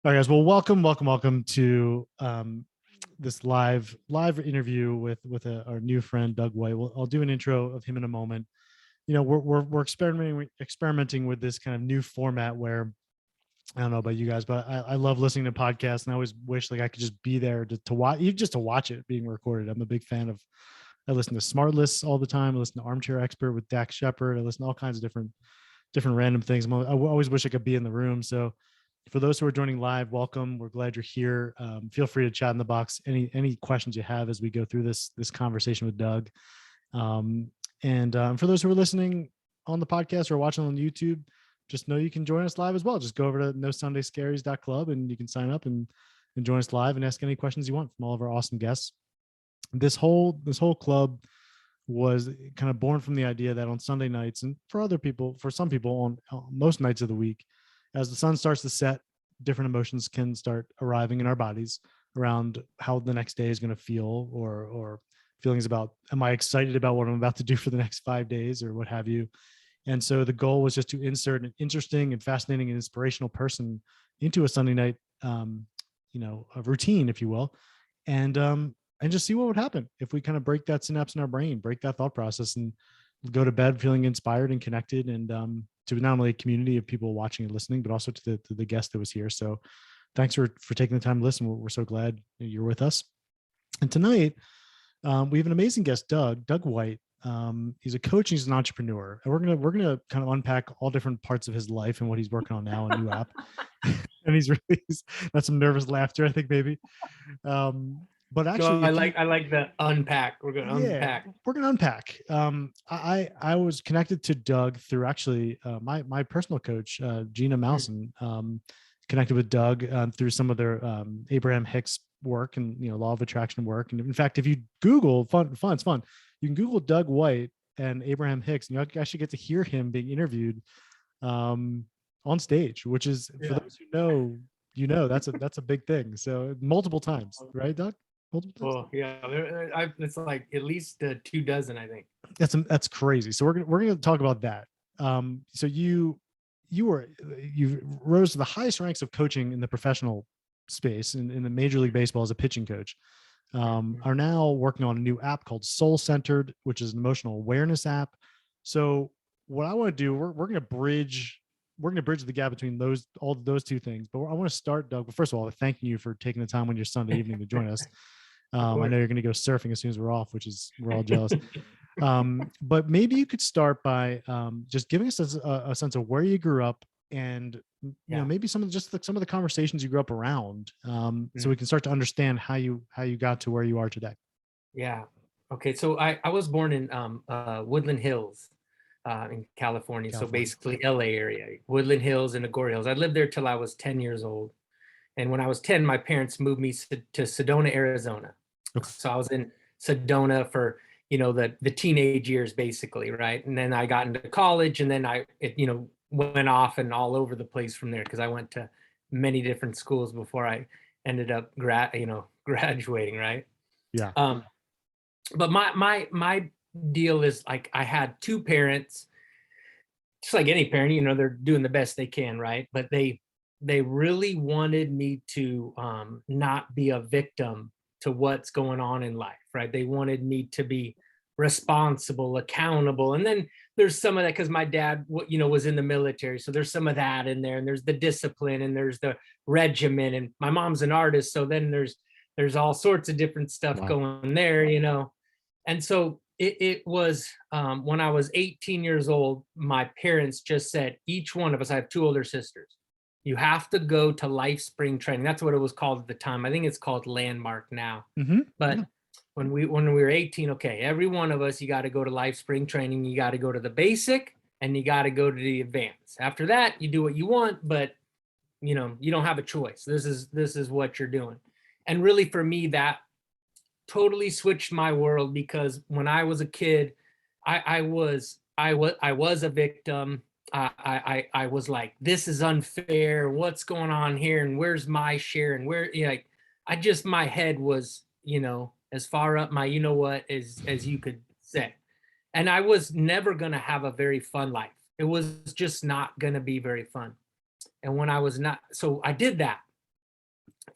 All right, guys. Well, welcome to this live interview with our new friend Doug White. I'll do an intro of him in a moment. You know, we're experimenting with this kind of new format where I don't know about you guys, but I love listening to podcasts, and I always wish like I could just be there to watch, even just to watch it being recorded. I'm a big fan of. I listen to Smart Lists all the time. I listen to Armchair Expert with Dax Shepard. I listen to all kinds of different random things. I always wish I could be in the room. So for those who are joining live, welcome. We're glad you're here. Feel free to chat in the box any questions you have as we go through this conversation with Doug. And for those who are listening on the podcast or watching on YouTube, just know you can join us live as well. Just go over to NoSundayScaries.club and you can sign up and join us live and ask any questions you want from all of our awesome guests. This whole club was kind of born from the idea that on Sunday nights, and for some people on most nights of the week, as the sun starts to set, different emotions can start arriving in our bodies around how the next day is going to feel, or feelings about, am I excited about what I'm about to do for the next 5 days or what have you. And so the goal was just to insert an interesting and fascinating and inspirational person into a Sunday night, a routine, if you will. And just see what would happen if we kind of break that synapse in our brain, break that thought process, and go to bed feeling inspired and connected, and to not only a community of people watching and listening, but also to the guest that was here. So thanks for taking the time to listen. We're so glad you're with us. And tonight, we have an amazing guest, Doug White. He's a coach, he's an entrepreneur. And we're gonna kind of unpack all different parts of his life and what he's working on now, a new app. And he's that's some nervous laughter, I think, maybe. But actually, no, I like the unpack. We're gonna unpack. We're gonna unpack. I was connected to Doug through actually my personal coach, Gina Mousen, connected with Doug through some of their Abraham Hicks work and law of attraction work. And in fact, if you Google it's fun. You can Google Doug White and Abraham Hicks, and you actually get to hear him being interviewed on stage, which is, for those who know, that's a big thing. So multiple times, right, Doug? Well, yeah, it's like at least 24, I think. That's crazy. So we're gonna talk about that. So you rose to the highest ranks of coaching in the professional space in the Major League Baseball as a pitching coach. Are now working on a new app called Soul Centered, which is an emotional awareness app. So what I want to do, we're gonna bridge the gap between all those two things. But I want to start, Doug. But first of all, thanking you for taking the time on your Sunday evening to join us. I know you're going to go surfing as soon as we're off, we're all jealous. But maybe you could start by just giving us a sense of where you grew up, and maybe some of the conversations you grew up around, so we can start to understand how you got to where you are today. Yeah. Okay. So I was born in Woodland Hills in California. So basically LA area, Woodland Hills and Agoura Hills. I lived there till I was 10 years old. And when I was 10, my parents moved me to Sedona, Arizona. Okay. So I was in Sedona for, the teenage years, basically, right? And then I got into college, and then it went off and all over the place from there, because I went to many different schools before I ended up graduating, right? Yeah. But my deal is, like, I had two parents, just like any parent, they're doing the best they can, right? But they really wanted me to not be a victim to what's going on in life, right? They wanted me to be responsible, accountable. And then there's some of that, because my dad, was in the military. So there's some of that in there, and there's the discipline, and there's the regimen, and my mom's an artist. So then there's all sorts of different stuff going there, And so it was when I was 18 years old, my parents just said, each one of us, I have two older sisters, you have to go to Life Spring Training. That's what it was called at the time. I think it's called Landmark now. Mm-hmm. But when we were 18, okay, every one of us, you got to go to Life Spring Training. You got to go to the basic, and you got to go to the advanced. After that, you do what you want, but you don't have a choice. This is what you're doing. And really, for me, that totally switched my world, because when I was a kid, I was a victim. I was like, this is unfair. What's going on here? And where's my share? And where, my head was, as far up my, as you could say. And I was never going to have a very fun life. It was just not going to be very fun. And when I was not, so I did that.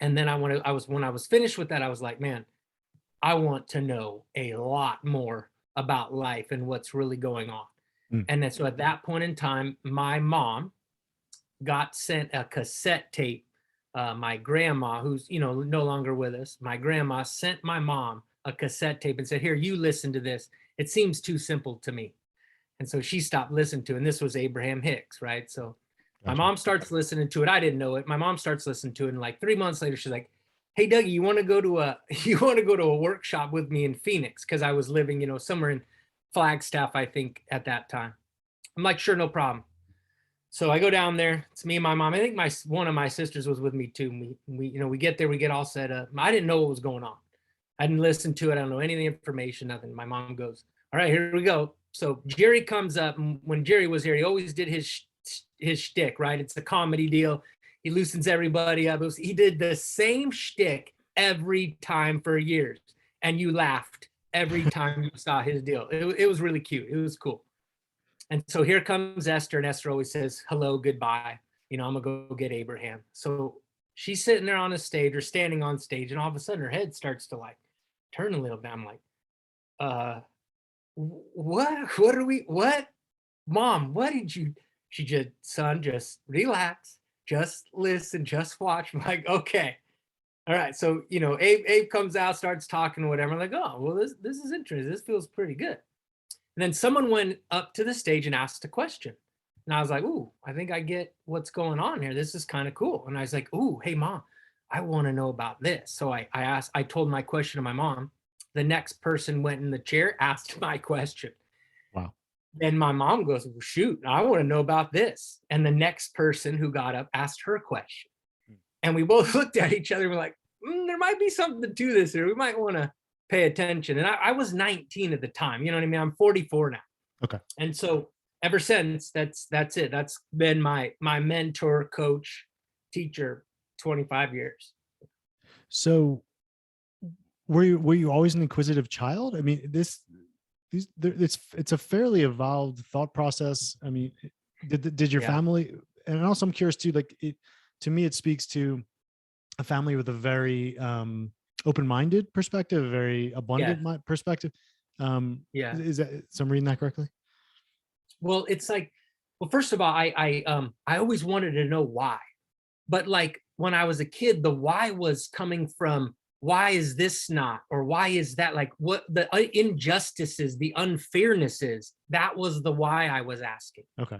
And then when I was finished with that, I was like, man, I want to know a lot more about life and what's really going on. Mm. And then so at that point in time, my mom got sent a cassette tape. My grandma, who's no longer with us, my grandma sent my mom a cassette tape and said, "Here, you listen to this. It seems too simple to me." And so she stopped listening to it. And this was Abraham Hicks, right? So my Gotcha. mom starts listening to it. I didn't know it. My mom starts listening to it, and like 3 months later, she's like, "Hey, Dougie, you want to go to a you want to go to a workshop with me in Phoenix?" Because I was living, somewhere in Flagstaff, I think, at that time. I'm like, "Sure, no problem." So I go down there. It's me and my mom. I think one of my sisters was with me too. We get there. We get all set up. I didn't know what was going on. I didn't listen to it. I don't know any of the information. Nothing. My mom goes, "All right, here we go." So Jerry comes up, and when Jerry was here, he always did his shtick, right? It's a comedy deal. He loosens everybody up. He did the same shtick every time for years, and you laughed every time you saw his deal. It was really cute. It was cool. And so here comes Esther, and Esther always says, "Hello, goodbye. I'm going to go get Abraham." So she's sitting there on the stage or standing on stage, and all of a sudden her head starts to like turn a little bit. I'm like, what? Mom, what did you? She just, "Son, just relax. Just listen, just watch." I'm like, "Okay. All right." So, Abe comes out, starts talking or whatever. I'm like, "Oh, well, this is interesting. This feels pretty good." And then someone went up to the stage and asked a question. And I was like, "Ooh, I think I get what's going on here. This is kind of cool." And I was like, "Ooh, hey, Mom, I want to know about this." So I told my question to my mom. The next person went in the chair, asked my question. Wow. Then my mom goes, "Well, shoot, I want to know about this." And the next person who got up asked her question. And we both looked at each other and we're like, there might be something to this here. We might want to pay attention. And I was 19 at the time. You know what I mean? I'm 44 now. Okay. And so ever since, that's it. That's been my mentor, coach, teacher, 25 years. So were you always an inquisitive child? I mean, it's a fairly evolved thought process. I mean, did your Yeah. family, and also I'm curious too, like to me, it speaks to a family with a very open-minded perspective, a very abundant perspective. Yeah. Is that, so I'm reading that correctly? Well, it's like, well, first of all, I always wanted to know why. But like when I was a kid, the why was coming from, why is this not, or why is that, like what the injustices, the unfairnesses, that was the why I was asking. Okay.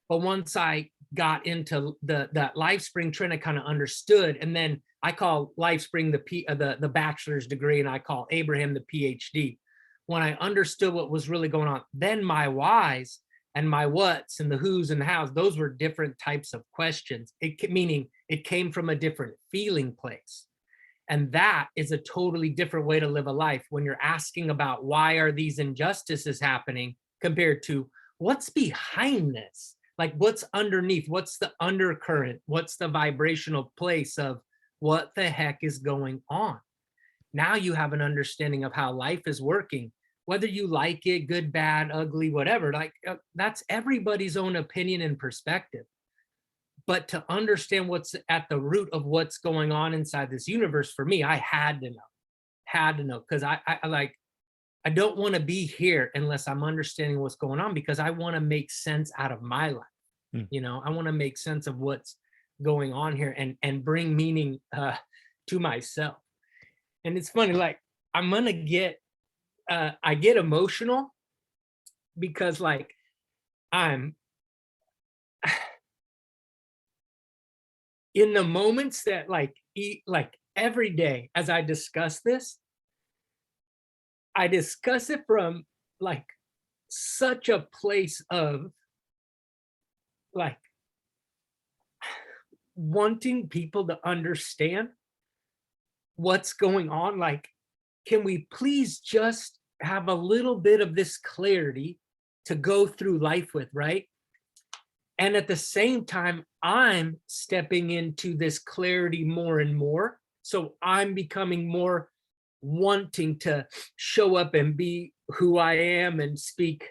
But once I got into that LifeSpring trend, I kind of understood. And then I call LifeSpring the bachelor's degree, and I call Abraham the PhD. When I understood what was really going on, then my whys and my whats and the who's and the how's, those were different types of questions. Meaning it came from a different feeling place. And that is a totally different way to live a life when you're asking about why are these injustices happening compared to what's behind this? Like what's underneath? What's the undercurrent? What's the vibrational place of what the heck is going on? Now you have an understanding of how life is working, whether you like it, good, bad, ugly, whatever. Like that's everybody's own opinion and perspective. But to understand what's at the root of what's going on inside this universe, for me, I had to know, because I don't want to be here unless I'm understanding what's going on, because I want to make sense out of my life. Hmm. I want to make sense of what's going on here and bring meaning to myself. And it's funny, like I'm gonna get I get emotional because like I'm in the moments that like every day as I discuss this, I discuss it from like such a place of like wanting people to understand what's going on. Like, can we please just have a little bit of this clarity to go through life with, right? And at the same time, I'm stepping into this clarity more and more. So I'm becoming more wanting to show up and be who I am and speak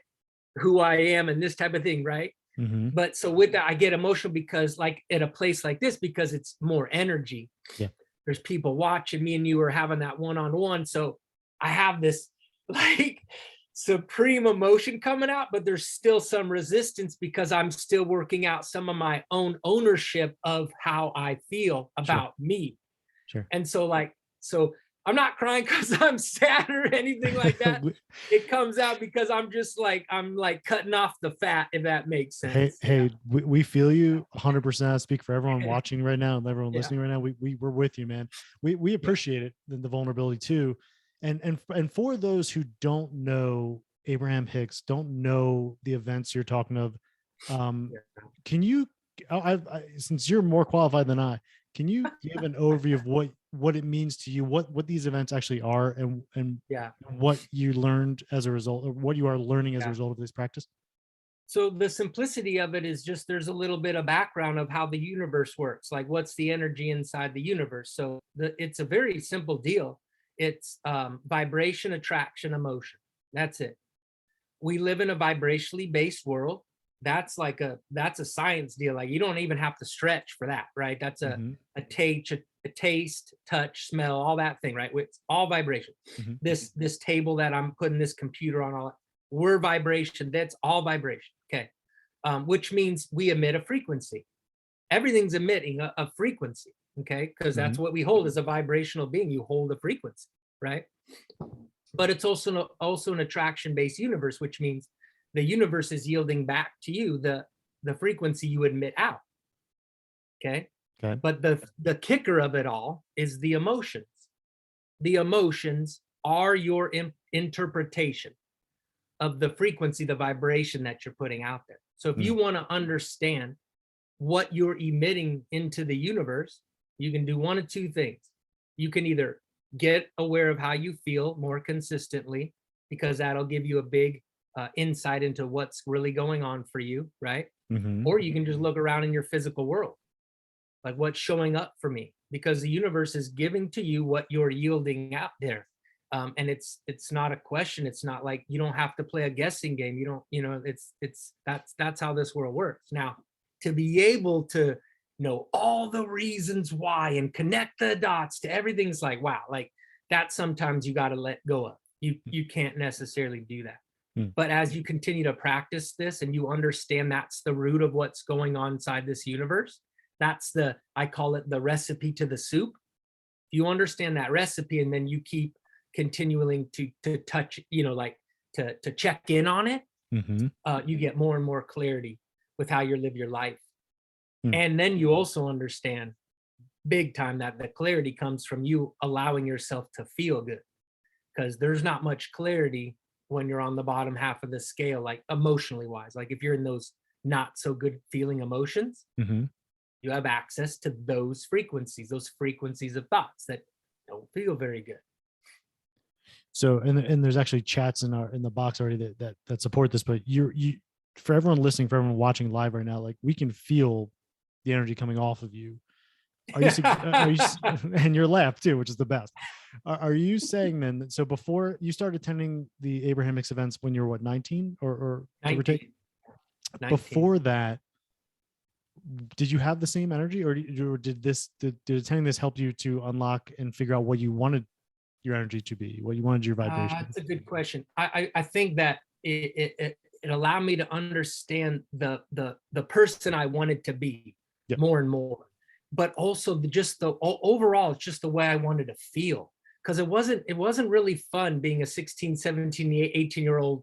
who I am and this type of thing, right? Mm-hmm. But so with that, I get emotional because like at a place like this, because it's more energy. Yeah. there's people watching me and you are having that one-on-one. So I have this like supreme emotion coming out, but there's still some resistance because I'm still working out some of my own ownership of how I feel Sure. about me. Sure. And so so I'm not crying because I'm sad or anything like that. It comes out because I'm like cutting off the fat, if that makes Hey, sense. Yeah. hey, we feel you 100%. I speak for everyone watching right now and everyone Yeah. listening right now. We're with you, man. We Yeah. appreciate it, the vulnerability too. And for those who don't know Abraham Hicks, don't know the events you're talking of, um, Yeah. can you, since you're more qualified than I, can you give an overview of what it means to you, what these events actually are, and Yeah. what you learned as a result, or what you are learning as a Yeah. result of this practice? So the simplicity of it is just there's a little bit of background of how the universe works, like what's the energy inside the universe. So it's a very simple deal. It's vibration, attraction, emotion. That's it. We live in a vibrationally based world. That's a science deal. Like you don't even have to stretch for that, right? That's Hmm. a taste, touch, smell, all that thing, right? It's all vibration. Hmm. This table that I'm putting this computer on, all we're vibration. That's all vibration. Okay, which means we emit a frequency. Everything's emitting a frequency. Okay, because Hmm. that's what we hold as a vibrational being. You hold a frequency, right? But it's also an attraction based universe, which means the universe is yielding back to you the frequency you emit out. Okay, Okay. but the kicker of it all is the emotions. The emotions are your interpretation of the frequency, the vibration that you're putting out there. So if Mm. you want to understand what you're emitting into the universe, you can do one of two things. You can either get aware of how you feel more consistently, because that'll give you a big insight into what's really going on for you, right? Mhm. Or you can just look around in your physical world, like what's showing up for me, because the universe is giving to you what you're yielding out there. And it's not a question. It's not like you don't have to play a guessing game. You don't, it's that's how this world works. Now, to be able to know all the reasons why and connect the dots to everything's like, wow, like that sometimes you got to let go of. You can't necessarily do that. Mm. But as you continue to practice this and you understand that's the root of what's going on inside this universe, that's I call it the recipe to the soup. You understand that recipe and then you keep continuing to touch, like to check in on it, Mhm. you get more and more clarity with how you live your life. Mm. And then you also understand big time that the clarity comes from you allowing yourself to feel good, because there's not much clarity when you're on the bottom half of the scale, like emotionally wise. Like if you're in those not so good feeling emotions, Mhm. you have access to those frequencies of thoughts that don't feel very good. So, and there's actually chats in the box already that support this, but you for everyone listening, for everyone watching live right now, like we can feel the energy coming off of you. And your laugh too, which is the best. Are you saying then that, so before you started attending the Abraham Hicks events when you were what, 19 or give or take? 19. 19. Before that, did you have the same energy, or did attending this help you to unlock and figure out what you wanted your energy to be, what you wanted your vibration to be? That's a good question. I think that it allowed me to understand the person I wanted to be Yep. more and more, but also just the overall, it's just the way I wanted to feel, because it wasn't really fun being a 16, 17, 18-year-old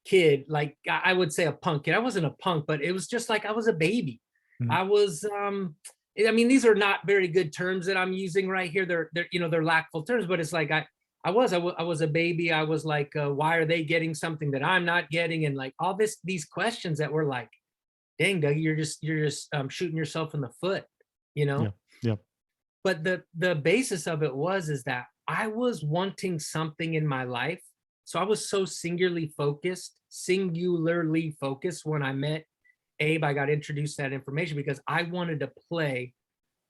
kid. Like I would say a punk kid. I wasn't a punk, but it was just like I was a baby. Mhm. I was I mean, these are not very good terms that I'm using right here. They're lackful terms, but it's like I was a baby. I was like, why are they getting something that I'm not getting? And like all these questions that were like, dang, Doug, you're just shooting yourself in the foot, you Yeah. know? Yeah. But the basis of it is that I was wanting something in my life. So I was so singularly focused when I met Abe. I got introduced to that information because I wanted to play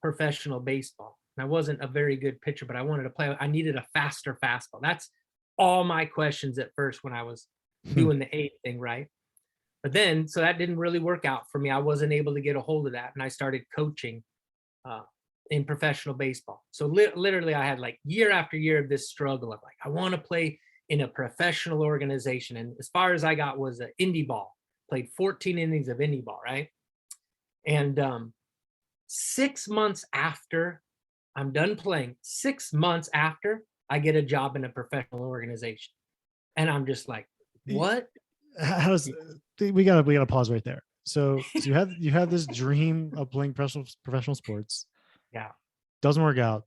professional baseball. And I wasn't a very good pitcher, but I wanted to play. I needed a faster fastball. That's all my questions at first when I was Hmm. doing the Abe thing, right? But then, so that didn't really work out for me. I wasn't able to get a hold of that. And I started coaching in professional baseball. So literally I had like year after year of this struggle of like, I want to play in a professional organization. And as far as I got was an indie ball, played 14 innings of indie ball, right? And 6 months after I'm done playing, 6 months after I get a job in a professional organization. And I'm just like, what? How's we gotta pause right there. So you had this dream of playing professional sports, Yeah. doesn't work out.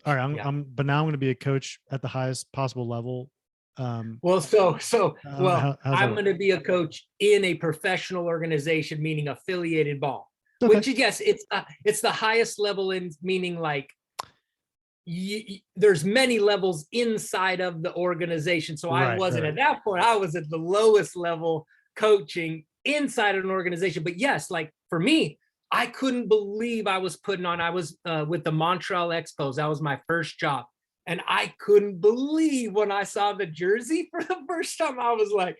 All right, Yeah. but now I'm going to be a coach at the highest possible level. Well, How's that I'm work? going to be a coach in a professional organization, meaning affiliated ball, Okay. which yes, it's the highest level in meaning like there's many levels inside of the organization. So I Right. wasn't at that point. I was at the lowest level coaching inside of an organization. But yes, like for me, I couldn't believe I was putting on. I was with the Montreal Expos. That was my first job. And I couldn't believe when I saw the jersey for the first time. I was like,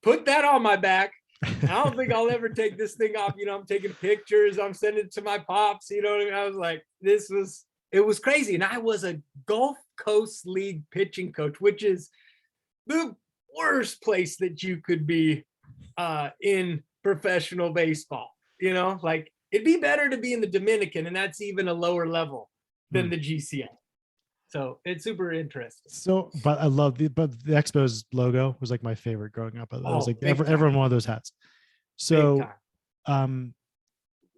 put that on my back. I don't think I'll ever take this thing off. You know, I'm taking pictures. I'm sending it to my pops. You know what I mean? I was like, it was crazy. And I was a Gulf Coast League pitching coach, which is the worst place that you could be in professional baseball. You know, like it'd be better to be in the Dominican, and that's even a lower level than the GCL. So it's super interesting. So, but I love the Expos logo was like my favorite growing up. It was like everyone wanted those hats. So,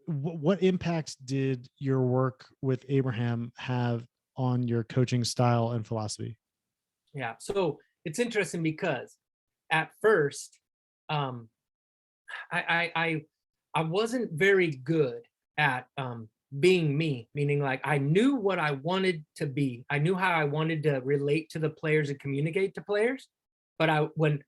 what impact did your work with Abraham have on your coaching style and philosophy? Yeah, so it's interesting because at first, I wasn't very good at being me, meaning like I knew what I wanted to be. I knew how I wanted to relate to the players and communicate to players. But when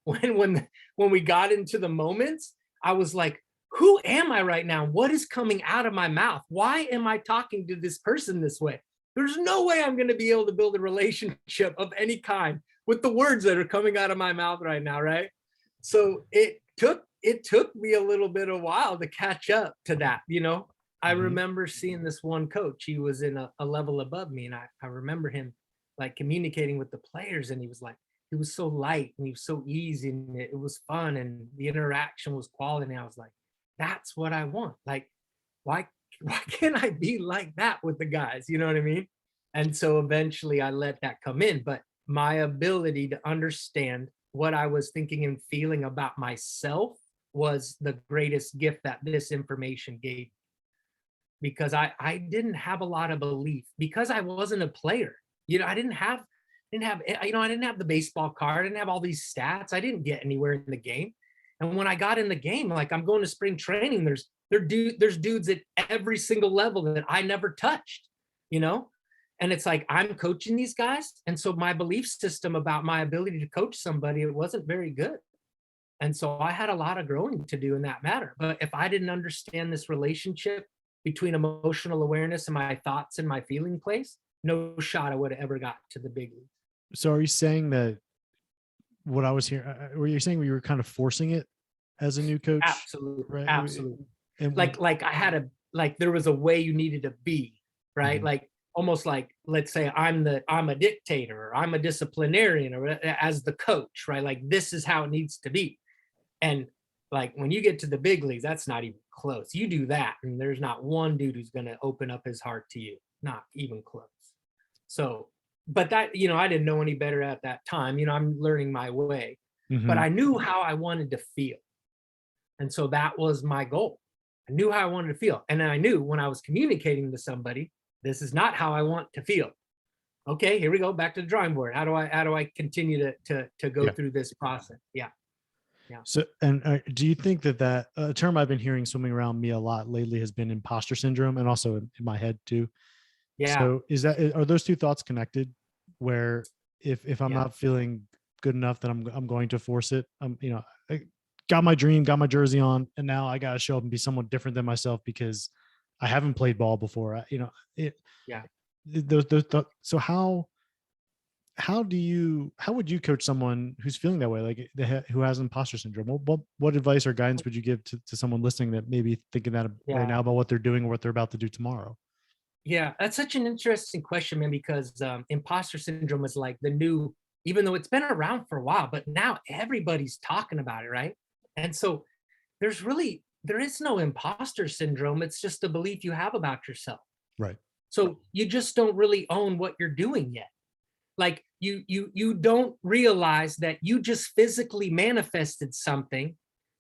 we got into the moments, I was like, who am I right now? What is coming out of my mouth? Why am I talking to this person this way? There's no way I'm going to be able to build a relationship of any kind with the words that are coming out of my mouth right now, right? So it took me a little bit of a while to catch up to that, you know. I remember seeing this one coach. He was in a level above me, and I remember him like communicating with the players, and he was so light and he was so easy, and it was fun, and the interaction was quality. And I was like, that's what I want. Like, why can't I be like that with the guys? You know what I mean? And so eventually I let that come in. But my ability to understand what I was thinking and feeling about myself was the greatest gift that this information gave, because I didn't have a lot of belief because I wasn't a player. You know, I didn't have I didn't have the baseball card. I didn't have all these stats. I didn't get anywhere in the game. And when I got in the game, like I'm going to spring training, there's dudes at every single level that I never touched, you know? And it's like I'm coaching these guys. And so my belief system about my ability to coach somebody, it wasn't very good. And so I had a lot of growing to do in that matter. But if I didn't understand this relationship between emotional awareness and my thoughts and my feeling place, no shot I would have ever got to the big league. So are you saying that what I was hearing, were you saying we were kind of forcing it as a new coach? Absolutely. Right. Absolutely. And like I had there was a way you needed to be, right? Like almost like, let's say I'm a dictator, or I'm a disciplinarian, or as the coach, right? Like this is how it needs to be. And like when you get to the big leagues, that's not even close. You do that, and there's not one dude who's going to open up his heart to you, not even close. So, but that, you know, I didn't know any better at that time. You know, I'm learning my way, but I knew how I wanted to feel. And so that was my goal. I knew how I wanted to feel. And then I knew when I was communicating to somebody, this is not how I want to feel. Okay, here we go, back to the drawing board. How do I continue to go through this process? Yeah. Yeah. So, and do you think that a term I've been hearing swimming around me a lot lately has been imposter syndrome, and also in my head too? Yeah. So are those two thoughts connected, where if I'm not feeling good enough, then I'm going to force it? You know, I got my dream, got my jersey on, and now I got to show up and be someone different than myself because I haven't played ball before. You know, Yeah. So how would you coach someone who's feeling that way, like who has imposter syndrome? What advice or guidance would you give to someone listening that may be thinking that right now about what they're doing or what they're about to do tomorrow? Yeah, that's such an interesting question, man, because imposter syndrome is like the new, even though it's been around for a while, but now everybody's talking about it, right? And so there is no imposter syndrome. It's just a belief you have about yourself. Right. So you just don't really own what you're doing yet. Like you don't realize that you just physically manifested something.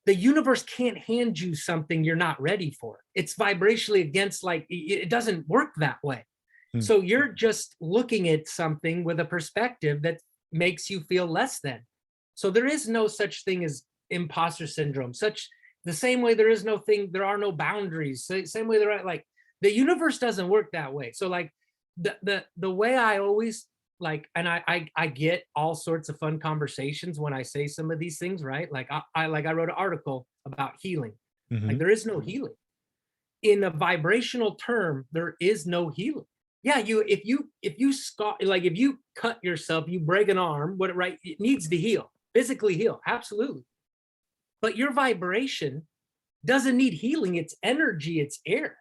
The universe can't hand you something you're not ready for. It's vibrationally against, like, it doesn't work that way. Mm. So you're just looking at something with a perspective that makes you feel less than. So there is no such thing as imposter syndrome. Such the same way there are no boundaries. Same way there are, like, the universe doesn't work that way. So like the way I always, like, and I get all sorts of fun conversations when I say some of these things, right? Like I wrote an article about healing. Like, Hmm. there is no healing. In a vibrational term, there is no healing. Yeah, if you cut yourself, you break an arm, what, right? It needs to heal, physically heal, absolutely. But your vibration doesn't need healing. It's energy, it's air.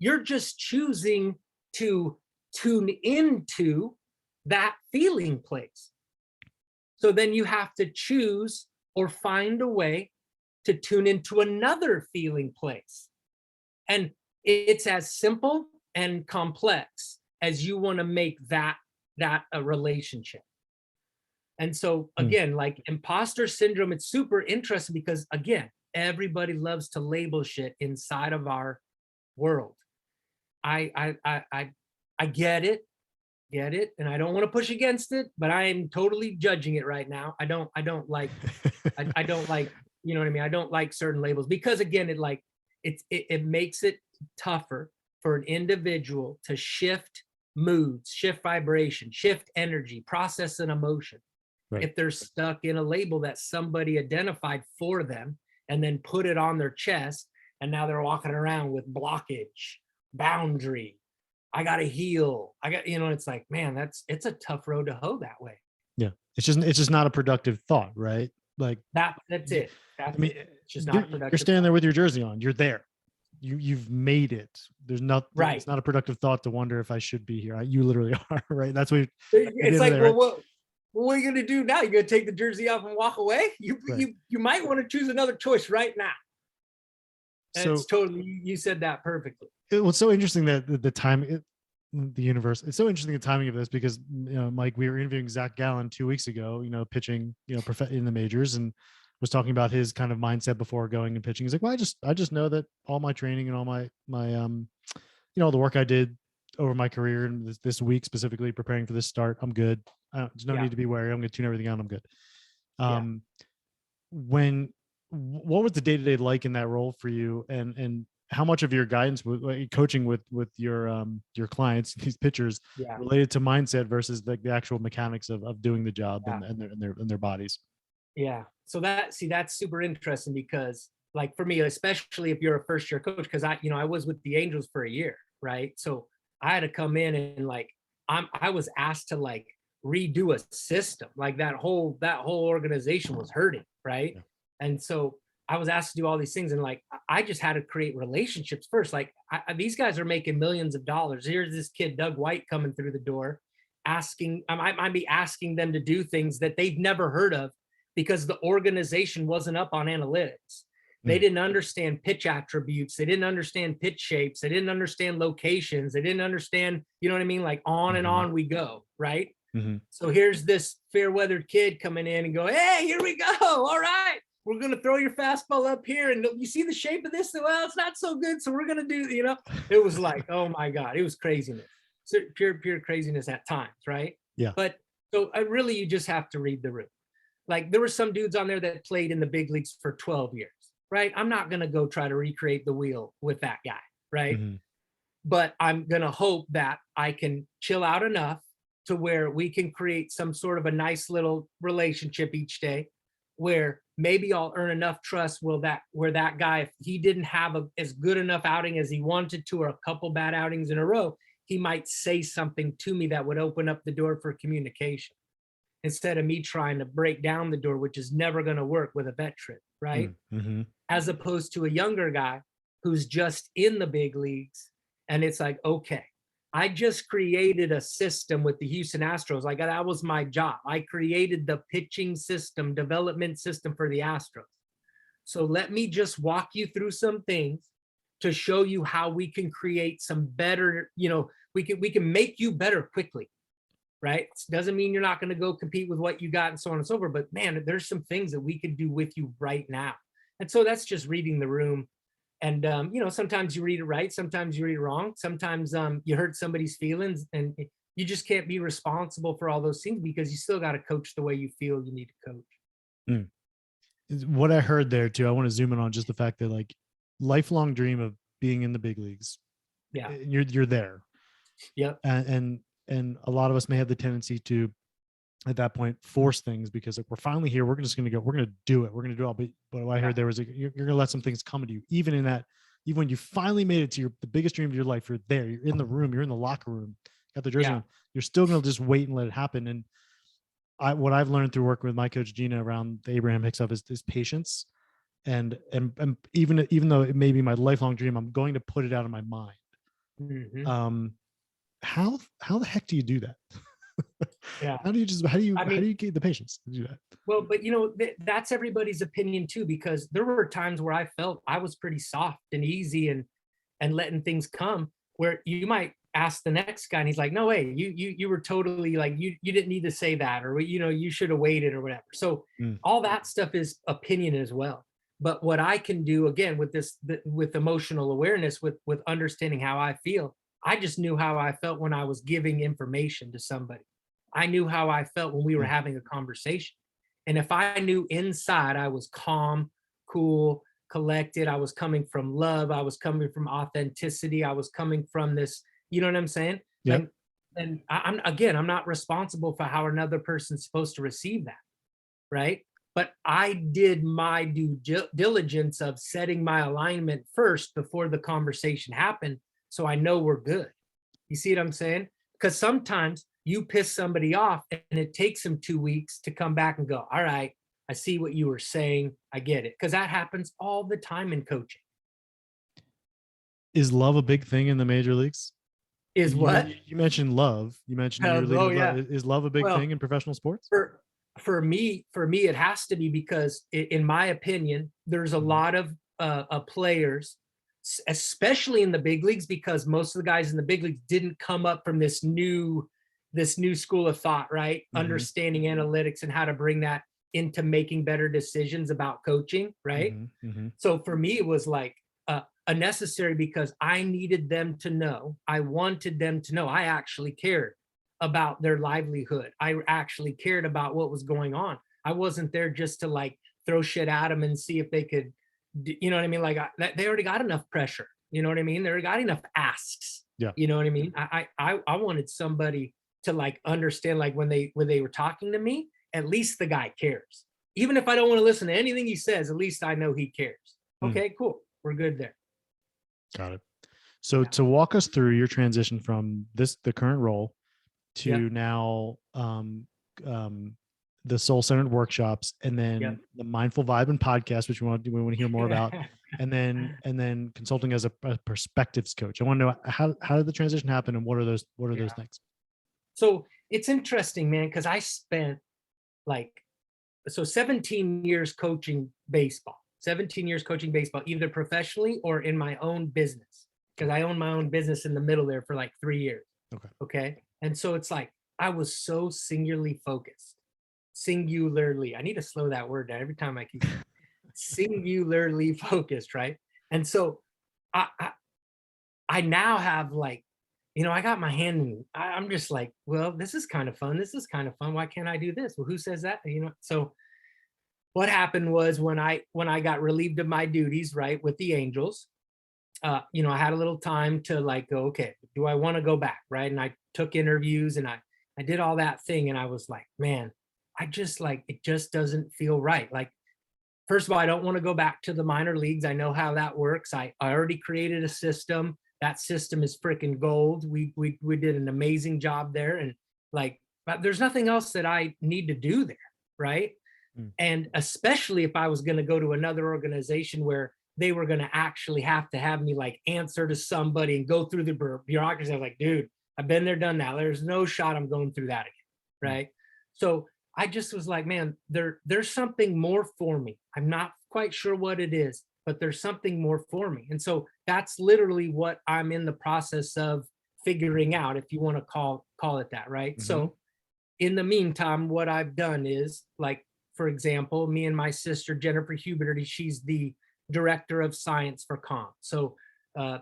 You're just choosing to tune into that feeling place. So then you have to choose or find a way to tune into another feeling place. And it's as simple and complex as you want to make that a relationship. And so Mm. again, like imposter syndrome, it's super interesting because again, everybody loves to label shit inside of our world. I get it, and I don't want to push against it, but I am totally judging it right now. I don't like, you know what I mean? I don't like certain labels because again, it makes it tougher for an individual to shift moods, shift vibration, shift energy, process an emotion. Right. If they're stuck in a label that somebody identified for them and then put it on their chest, and now they're walking around with blockage, boundary, I gotta heal. It's like, man, it's a tough road to hoe that way. Yeah. It's just not a productive thought, right? Like, That's y- it. I That's mean, it. It's just not a you're productive standing thought. there with your jersey on. You're there. You've made it. There's not. Right. It's not a productive thought to wonder if I should be here. You literally are, right? That's what. At the It's end of the like, day, well, right? what are you gonna do now? You gonna take the jersey off and walk away? Right. You might want to choose another choice right now. And it's So totally, you said that perfectly. it was so interesting that the time, the universe. It's so interesting the timing of this because Mike, we were interviewing Zach Gallen 2 weeks ago. Pitching, in the majors, and was talking about his kind of mindset before going and pitching. He's like, well, I just know that all my training and all the work I did over my career and this week specifically preparing for this start, I'm good. There's no Yeah. need to be wary. I'm going to tune everything out. I'm good. Yeah. Um, when what was the day to day like in that role for you, and how much of your guidance with like, coaching with your clients, these pitchers, Yeah. related to mindset versus like the actual mechanics of doing the job Yeah. and their bodies? Yeah. So that's super interesting because, like, for me, especially if you're a first year coach, because I was with the Angels for a year, right? So I had to come in and like I was asked to like redo a system. Like that whole organization was hurting, right? Yeah. And so I was asked to do all these things, and like I just had to create relationships first. Like these guys are making millions of dollars. Here's this kid, Doug White, coming through the door, asking I might be asking them to do things that they've never heard of because the organization wasn't up on analytics. They Mm. didn't understand pitch attributes. They didn't understand pitch shapes. They didn't understand locations. They didn't understand, you know what I mean? Like on and Mm-hmm. on we go, right? Mm-hmm. So here's this fair weathered kid coming in and go, hey, here we go. All right. We're going to throw your fastball up here. And you see the shape of this? Well, it's not so good. So we're going to do, it was like, oh my God, it was craziness. So pure craziness at times, right? Yeah. But so really, you just have to read the room. Like there were some dudes on there that played in the big leagues for 12 years, right? I'm not going to go try to recreate the wheel with that guy, right? Mm-hmm. But I'm going to hope that I can chill out enough to where we can create some sort of a nice little relationship each day where maybe I'll earn enough trust where that guy, if he didn't have as good enough outing as he wanted to, or a couple bad outings in a row, he might say something to me that would open up the door for communication instead of me trying to break down the door, which is never going to work with a veteran, right? Mm-hmm. As opposed to a younger guy who's just in the big leagues. And it's like, okay, I just created a system with the Houston Astros. Like that was my job. I created the pitching system, development system for the Astros. So let me just walk you through some things to show you how we can create some better, we can make you better quickly, right? Doesn't mean you're not going to go compete with what you got and so on and so forth, but man, there's some things that we could do with you right now. And so that's just reading the room. And sometimes you read it right, sometimes you read it wrong, sometimes you hurt somebody's feelings, and you just can't be responsible for all those things because you still got to coach the way you feel you need to coach. Mm. What I heard there too, I want to zoom in on just the fact that like lifelong dream of being in the big leagues. Yeah. You're there. Yep. And a lot of us may have the tendency to, at that point, force things because like, we're finally here. We're just going to go. We're going to do it. We're going to do it all. But what I heard there was like, you're going to let some things come to you, even in that, even when you finally made it to the biggest dream of your life. You're there. You're in the room. You're in the locker room. Got the jersey on. You're still going to just wait and let it happen. And what I've learned through working with my coach Gina around the Abraham Hicks stuff is patience. And even though it may be my lifelong dream, I'm going to put it out of my mind. Mm-hmm. How the heck do you do that? Yeah. How do you get the patience to do that? Well, but that's everybody's opinion too, because there were times where I felt I was pretty soft and easy and letting things come, where you might ask the next guy and he's like, no way, you were totally like, you didn't need to say that, or you should have waited or whatever. So all that stuff is opinion as well. But what I can do again with with emotional awareness, with understanding how I feel, I just knew how I felt when I was giving information to somebody. I knew how I felt when we were having a conversation. And if I knew inside I was calm, cool, collected, I was coming from love, I was coming from authenticity, I was coming from this, you know what I'm saying? Yeah. And I'm not responsible for how another person's supposed to receive that, right? But I did my due diligence of setting my alignment first before the conversation happened, so I know we're good. You see what I'm saying? Because sometimes you piss somebody off and it takes them 2 weeks to come back and go, all right, I see what you were saying. I get it. Because that happens all the time in coaching. Is love a big thing in the major leagues? Is what? You mentioned love. You mentioned you're leading with love. Is love a big thing in professional sports? For me, it has to be, because in my opinion, there's a lot of players, especially in the big leagues, because most of the guys in the big leagues didn't come up from this new school of thought, right? Understanding analytics and how to bring that into making better decisions about coaching, right? So for me, it was like a necessary, because I needed them to know, I wanted them to know I actually cared about their livelihood. I actually cared about what was going on. I wasn't there just to like throw shit at them and see if they could, you know what I mean? Like they already got enough pressure. You know what I mean? They already got enough asks. Yeah. You know what I mean? I wanted somebody to like understand, like when they were talking to me, at least the guy cares. Even if I don't want to listen to anything he says, at least I know he cares. Okay, cool. We're good there. Got it. So to walk us through your transition from the current role to now the soul-centered workshops, and then the mindful vibe and podcast, which we want to hear more about, and then consulting as a perspectives coach. I want to know how did the transition happen, and what are those things? So it's interesting, man, because I spent 17 years coaching baseball. 17 years coaching baseball, either professionally or in my own business, because I own my own business in the middle there for like 3 years. Okay. And so it's like, I was so singularly focused. Singularly. I need to slow that word down every time I keep singularly focused, right? And so I now have like, I got my hand in, I'm just like, well, this is kind of fun. This is kind of fun. Why can't I do this? Well, who says that? So what happened was when I got relieved of my duties, right, with the Angels, I had a little time to like go, okay, do I want to go back, right? And I took interviews and I did all that thing, and I was like, man, it just doesn't feel right. Like, first of all, I don't want to go back to the minor leagues. I know how that works. I already created a system. That system is freaking gold. We did an amazing job there, and like, but there's nothing else that I need to do there, right? And especially if I was going to go to another organization where they were going to actually have to have me like answer to somebody and go through the bureaucracy. I was like, dude, I've been there, done that. There's no shot I'm going through that again, right? So I just was like, man, there's something more for me. I'm not quite sure what it is, but there's something more for me. And so that's literally what I'm in the process of figuring out, if you want to call it that, right? Mm-hmm. So in the meantime, what I've done is, like, for example, me and my sister, Jennifer Huberty, she's the director of science for Calm. So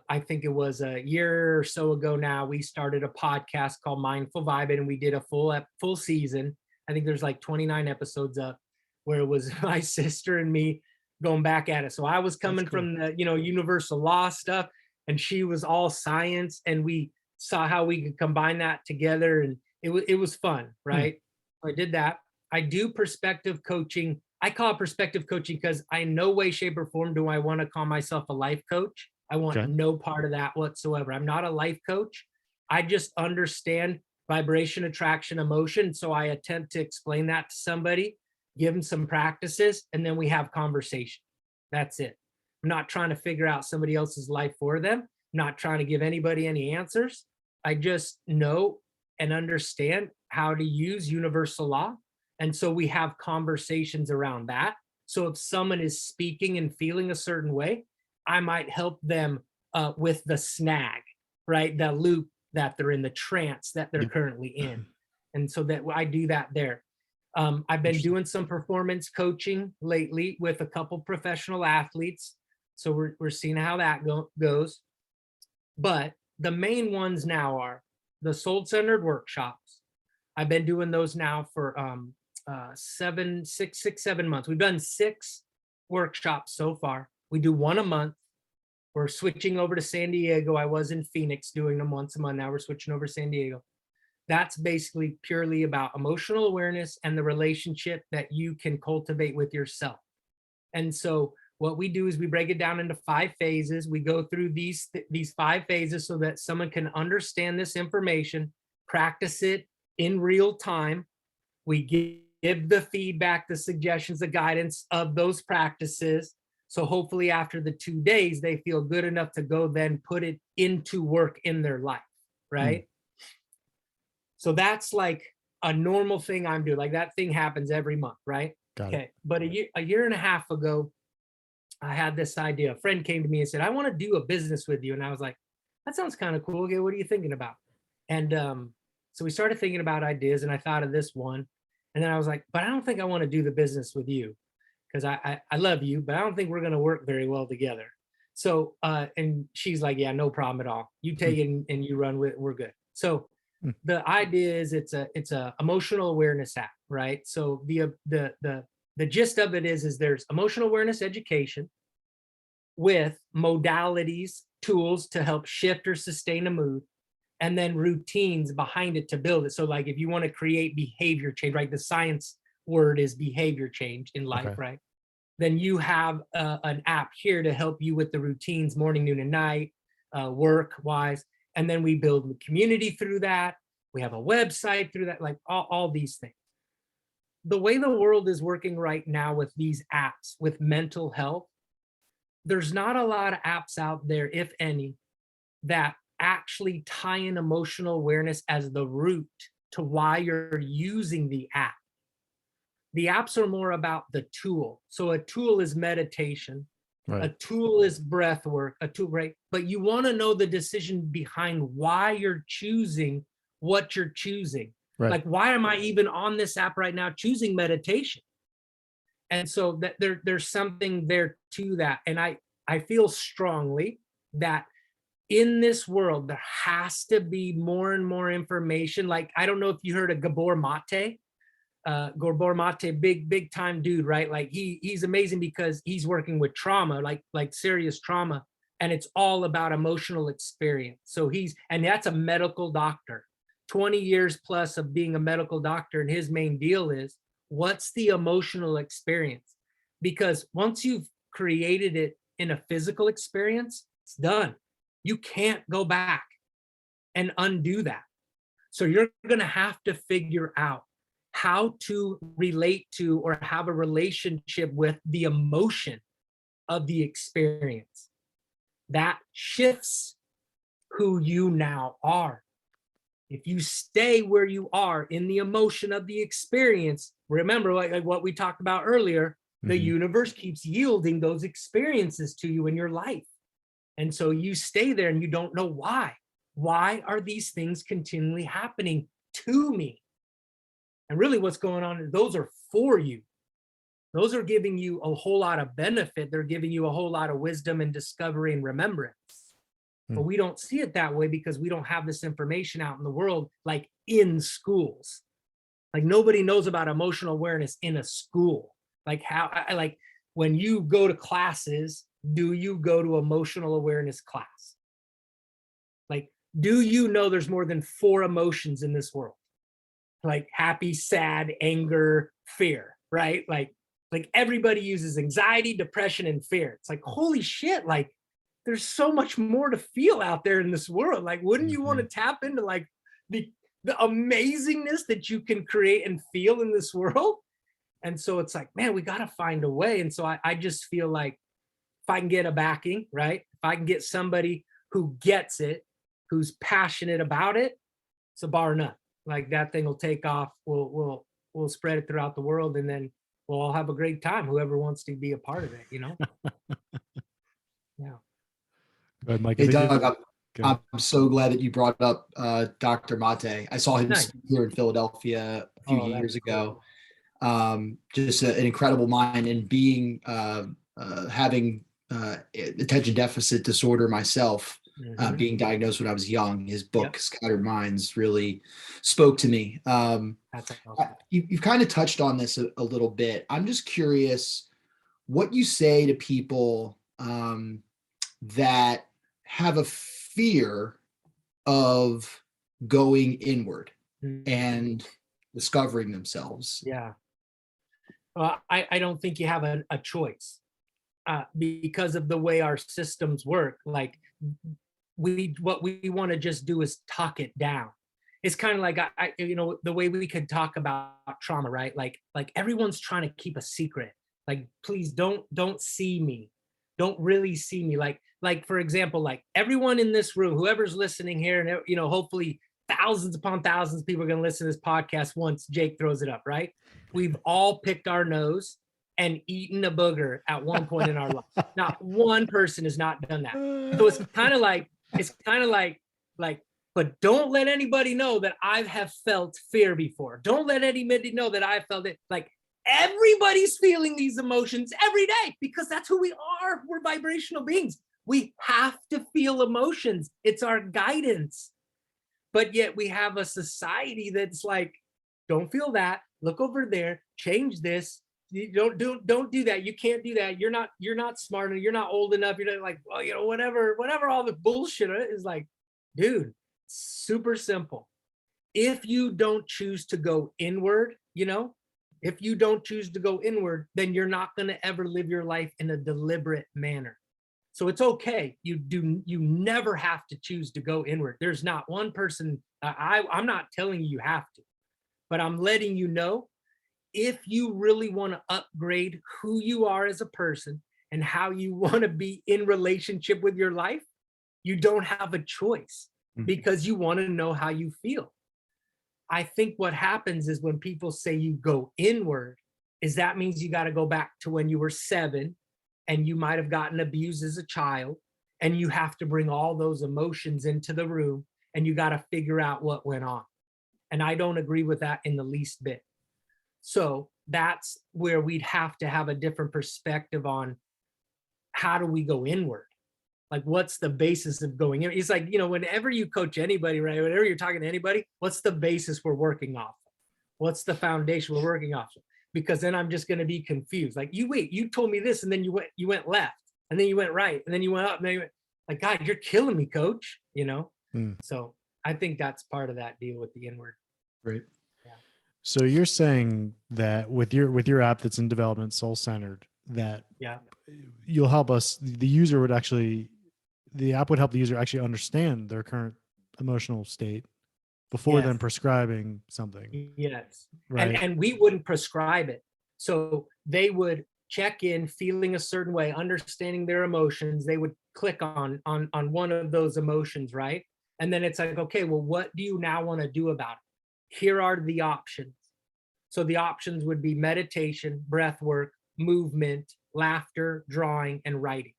I think it was a year or so ago now, we started a podcast called Mindful Vibing, and we did a full season. I think there's like 29 episodes up, where it was my sister and me going back at it. So I was coming cool. from the, universal law stuff, and she was all science, and we saw how we could combine that together, and it was fun, right? I did that. I do perspective coaching. I call it perspective coaching because I in no way, shape, or form do I want to call myself a life coach. I want no part of that whatsoever. I'm not a life coach. I just understand vibration, attraction, emotion. So I attempt to explain that to somebody, give them some practices, and then we have conversation. That's it. I'm not trying to figure out somebody else's life for them. I'm not trying to give anybody any answers. I just know and understand how to use universal law. And so we have conversations around that. So if someone is speaking and feeling a certain way, I might help them with the snag, right? The loop that they're in, the trance that they're currently in. And so that I do that there. I've been doing some performance coaching lately with a couple professional athletes. So we're seeing how that goes. But the main ones now are the soul-centered workshops. I've been doing those now for 7 months. We've done 6 workshops so far. We do one a month. We're switching over to San Diego. I was in Phoenix doing them once a month. Now we're switching over to San Diego. That's basically purely about emotional awareness and the relationship that you can cultivate with yourself. And so what we do is we break it down into 5 phases. We go through these 5 phases so that someone can understand this information, practice it in real time. We give the feedback, the suggestions, the guidance of those practices. So hopefully after the 2 days, they feel good enough to go then put it into work in their life, right? So that's like a normal thing I'm doing. Like that thing happens every month, right? Got Okay. it. But a year and a half ago, I had this idea. A friend came to me and said, I want to do a business with you. And I was like, that sounds kind of cool. Okay, what are you thinking about? And so we started thinking about ideas, and I thought of this one. And then I was like, but I don't think I want to do the business with you, because I love you, but I don't think we're going to work very well together. So, and she's like, yeah, no problem at all. You take it and you run with it. We're good. So the idea is it's a emotional awareness app, right? So the gist of it is there's emotional awareness education with modalities, tools to help shift or sustain a mood, and then routines behind it to build it. So like if you want to create behavior change, right? The science word is behavior change in life, right? Then you have an app here to help you with the routines, morning, noon, and night, work-wise. And then we build a community through that. We have a website through that, like all these things. The way the world is working right now with these apps, with mental health, there's not a lot of apps out there, if any, that actually tie in emotional awareness as the root to why you're using the app. The apps are more about the tool. So a tool is meditation, a tool is breath work, a tool, right? But you want to know the decision behind why you're choosing what you're choosing. Like, why am I even on this app right now choosing meditation? And so that there's something there to that. And I feel strongly that in this world, there has to be more and more information. Like, I don't know if you heard of Gabor Mate. Gabor Mate, big time dude, right? Like he's amazing because he's working with trauma, like serious trauma, and it's all about emotional experience. So and that's a medical doctor, 20 years plus of being a medical doctor, and his main deal is what's the emotional experience? Because once you've created it in a physical experience, it's done. You can't go back and undo that. So you're going to have to figure out how to relate to or have a relationship with the emotion of the experience. That shifts who you now are. If you stay where you are in the emotion of the experience, remember like what we talked about earlier, the universe keeps yielding those experiences to you in your life. And so you stay there and you don't know why. Why are these things continually happening to me? And really what's going on is those are for you. Those are giving you a whole lot of benefit. They're giving you a whole lot of wisdom and discovery and remembrance. But we don't see it that way because we don't have this information out in the world, like in schools. Like nobody knows about emotional awareness in a school. Like like when you go to classes, do you go to emotional awareness class? Like, do you know there's more than 4 emotions in this world? Like happy, sad, anger, fear, right? Like everybody uses anxiety, depression, and fear. It's like, holy shit, like there's so much more to feel out there in this world. Like, wouldn't you want to tap into like the amazingness that you can create and feel in this world? And so it's like, man, we got to find a way. And so I just feel like if I can get a backing, right? If I can get somebody who gets it, who's passionate about it, it's a bar none. Like that thing will take off. We'll spread it throughout the world, and then we'll all have a great time. Whoever wants to be a part of it, you know? Yeah. Go ahead, Mike. Hey, Doug, Go. I'm so glad that you brought up Dr. Mate. I saw him Nice. speak here in Philadelphia a few years ago. Cool. Just an incredible mind, and being having attention deficit disorder myself, being diagnosed when I was young. His book, Scattered Minds, really spoke to me. That's awesome. You've kind of touched on this a little bit. I'm just curious what you say to people that have a fear of going inward and discovering themselves. Yeah. Well, I don't think you have a choice because of the way our systems work. Like what we want to just do is talk it down. It's kind of like the way we could talk about trauma, right? Like everyone's trying to keep a secret. Like, please don't see me. Don't really see me. Like for example, like everyone in this room, whoever's listening here, and hopefully thousands upon thousands of people are going to listen to this podcast once Jake throws it up, right? We've all picked our nose and eaten a booger at one point in our life. Not one person has not done that. So it's kind of like, but don't let anybody know that I have felt fear before. Don't let anybody know that I felt it. Like everybody's feeling these emotions every day because that's who we are. We're vibrational beings. We have to feel emotions. It's our guidance. But yet we have a society that's like, don't feel that. Look over there. Change this. You don't do that. You can't do that. You're not smart enough. You're not old enough. You're not like, well, whatever all the bullshit is. Like, dude, super simple. If you don't choose to go inward, if you don't choose to go inward, then you're not going to ever live your life in a deliberate manner. So it's okay. You never have to choose to go inward. There's not one person. I'm not telling you have to, but I'm letting you know, if you really want to upgrade who you are as a person and how you want to be in relationship with your life, you don't have a choice because you want to know how you feel. I think what happens is when people say you go inward, is that means you got to go back to when you were 7 and you might have gotten abused as a child, and you have to bring all those emotions into the room and you got to figure out what went on. And I don't agree with that in the least bit. So that's where we'd have to have a different perspective on how do we go inward? Like, what's the basis of going in? It's like, whenever you coach anybody, right? Whenever you're talking to anybody, what's the basis we're working off of? What's the foundation we're working off of? Because then I'm just going to be confused. Like, you told me this, and then you went left, and then you went right, and then you went up, and then you went, like, God, you're killing me, coach, So I think that's part of that deal with the inward. Right. Yeah. So you're saying that with your app that's in development, Soul Centered, that you'll help us, the app would help the user actually understand their current emotional state before then prescribing something. Yes. Right. And we wouldn't prescribe it. So they would check in feeling a certain way, understanding their emotions. They would click on one of those emotions, right? And then it's like, okay, well, what do you now want to do about it? Here are the options. So the options would be meditation, breath work, movement, laughter, drawing, and writing.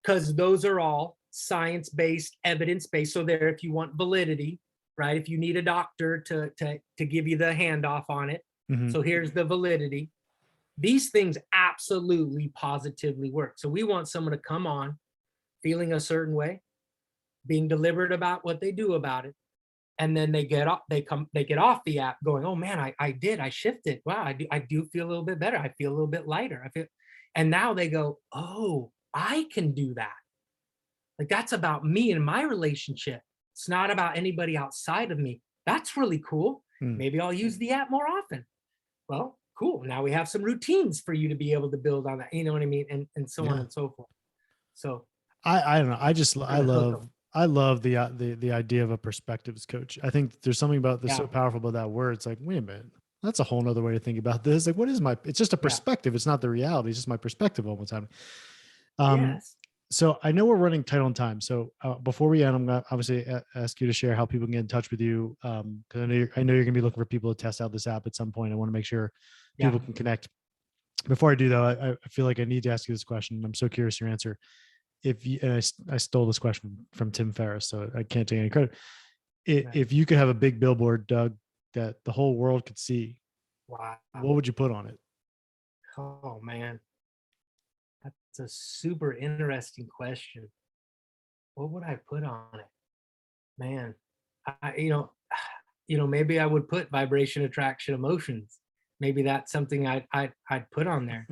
Because those are all science-based, evidence-based. So there, if you want validity, right? If you need a doctor to give you the handoff on it. Mhm. So here's the validity. These things absolutely positively work. So we want someone to come on feeling a certain way, being deliberate about what they do about it. And then they get off the app going, oh man, I shifted. Wow, I do feel a little bit better. I feel a little bit lighter. And now they go, oh, I can do that. Like, that's about me and my relationship. It's not about anybody outside of me. That's really cool. Maybe I'll use the app more often. Well, cool. Now we have some routines for you to be able to build on that. You know what I mean? And so on and so forth. So I don't know. I hook 'em. love the idea of a perspectives coach. I think there's something about that's so Yeah. powerful about that word. It's like, wait a minute, that's a whole nother way to think about this. Like, what is it's just a perspective. It's not the reality. It's just my perspective on what's happening. Yes. So I know we're running tight on time. So before we end, I'm going to obviously ask you to share how people can get in touch with you. Cause I know you're going to be looking for people to test out this app at some point. I want to make sure people can connect. Before I do though, I feel like I need to ask you this question. I'm so curious your answer. If you, and I stole this question from Tim Ferriss, so I can't take any credit. If you could have a big billboard, Doug, that the whole world could see, Wow. what would you put on it? Oh man. That's a super interesting question. What would I put on it? Man, maybe I would put vibration, attraction, emotions. Maybe that's something I'd put on there.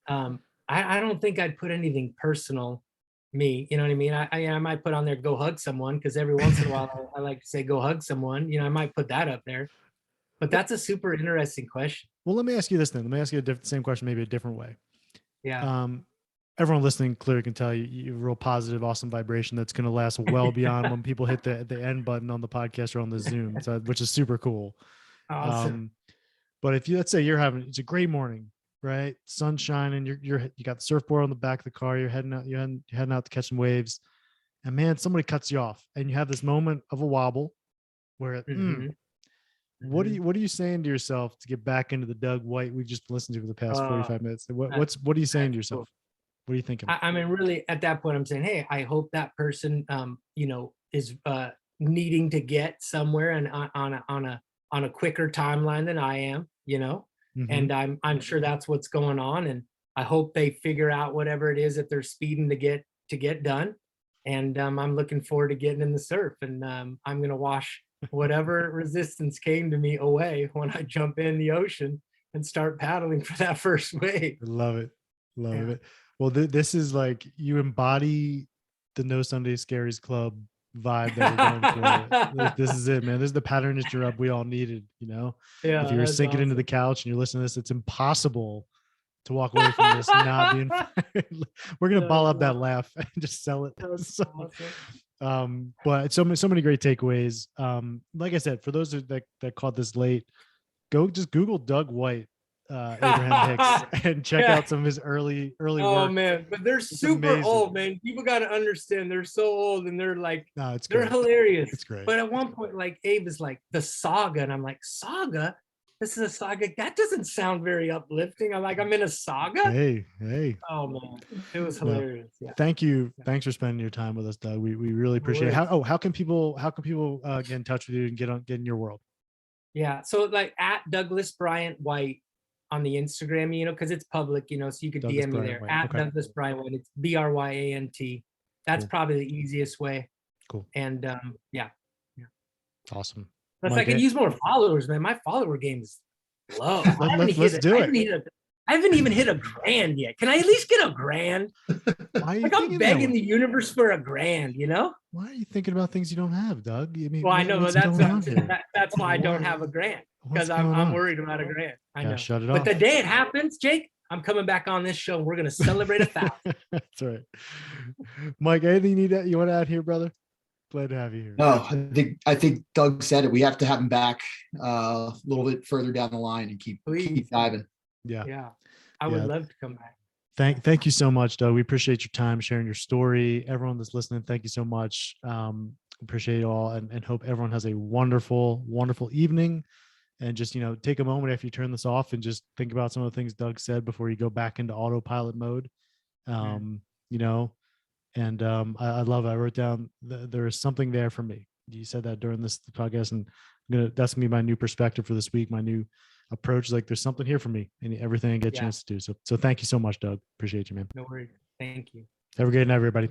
I don't think I'd put anything personal, me, you know what I mean? I might put on there, go hug someone, because every once in a while I like to say, go hug someone. I might put that up there. But that's a super interesting question. Well, let me ask you this then. Let me ask you same question, maybe a different way. Yeah. Everyone listening clearly can tell you have a real positive, awesome vibration that's going to last well beyond when people hit the end button on the podcast or on the Zoom, which is super cool. Awesome. But if let's say it's a great morning, right? Sun shining, you got the surfboard on the back of the car, you're heading out to catch some waves, and man, somebody cuts you off, and you have this moment of a wobble where what are you saying to yourself to get back into the Doug White we've just listened to for the past 45 minutes? What are you saying to yourself? Cool. What are you thinking? I mean, really, at that point, I'm saying, hey, I hope that person, is needing to get somewhere and on a quicker timeline than I am, and I'm sure that's what's going on, and I hope they figure out whatever it is that they're speeding to get done, and I'm looking forward to getting in the surf, and I'm gonna wash whatever resistance came to me away when I jump in the ocean and start paddling for that first wave. Love it. Well, this is like you embody the No Sunday Scaries Club vibe that we're going for. Like, this is it, man. This is the pattern interrupt we all needed. Yeah, if you're that's sinking into the couch and you're listening to this, it's impossible to walk away from this not being. We're gonna ball up that laugh and just sell it. But so many great takeaways. Like I said, for those that caught this late, go just Google Doug White, Abraham Hicks, and check out some of his early Oh work. man, but they're super old, man. People got to understand they're so old, and they're like, they're hilarious. It's great. But at one point, like Abe is like the saga, and I'm like, saga? This is a saga? That doesn't sound very uplifting. I'm like, I'm in a saga. Hey. Oh man, it was hilarious. Yeah. Thank you. Thanks for spending your time with us, Doug. We really appreciate it. How can people get in touch with you and get in your world? Yeah. So like at Douglas Bryant White on the Instagram, because it's public, so you could Douglas DM me Bryant there. White. At Okay. Douglas Bryant White. It's BRYANT. That's Cool. probably the easiest way. Cool. And yeah. Awesome. Plus, I could use more followers, man. My follower game is low. Let's do it. I haven't even hit a grand yet. Can I at least get a grand? Like I'm begging the universe for a grand, Why are you thinking about things you don't have, Doug? I mean, well, I know, but that's why I don't have a grand, because I'm worried about a grand. I know. Shut it off. But the day it happens, Jake, I'm coming back on this show and we're going to celebrate 1,000. That's right. Mike, anything you want to add here, brother? Glad to have you here. No, I think Doug said it. We have to have him back a little bit further down the line and keep diving. Yeah. I would love to come back. Thank you so much, Doug. We appreciate your time, sharing your story. Everyone that's listening, thank you so much. Appreciate you all, and hope everyone has a wonderful, wonderful evening. And just, take a moment after you turn this off and just think about some of the things Doug said before you go back into autopilot mode. Mm. You know, and I love it. I wrote down there is something there for me. You said that during this podcast, and that's gonna be my new perspective for this week. My new approach is like, there's something here for me, and everything I get a Yeah. chance to do. So thank you so much, Doug. Appreciate you, man. No worries. Thank you. Have a great night, everybody.